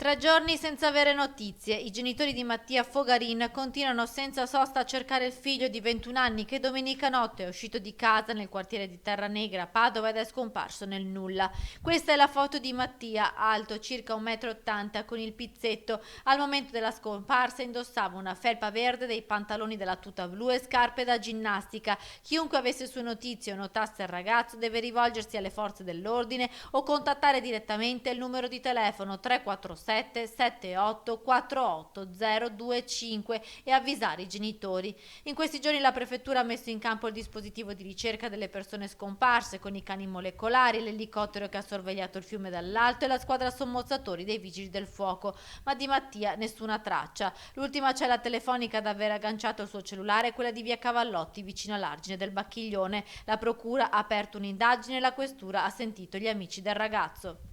3 giorni senza avere notizie. I genitori di Mattia Fogarin continuano senza sosta a cercare il figlio di 21 anni che domenica notte è uscito di casa nel quartiere di Terranegra, Padova, ed è scomparso nel nulla. Questa è la foto di Mattia, alto circa 1,80 m, con il pizzetto. Al momento della scomparsa indossava una felpa verde, dei pantaloni della tuta blu e scarpe da ginnastica. Chiunque avesse sue notizie o notasse il ragazzo deve rivolgersi alle forze dell'ordine o contattare direttamente il numero di telefono 347 78 48 025 e avvisare i genitori. In questi giorni la prefettura ha messo in campo il dispositivo di ricerca delle persone scomparse con i cani molecolari, l'elicottero che ha sorvegliato il fiume dall'alto e la squadra sommozzatori dei vigili del fuoco, ma di Mattia nessuna traccia. L'ultima cella telefonica ad aver agganciato il suo cellulare è quella di via Cavallotti, vicino all'argine del Bacchiglione. La procura ha aperto un'indagine e la questura ha sentito gli amici del ragazzo.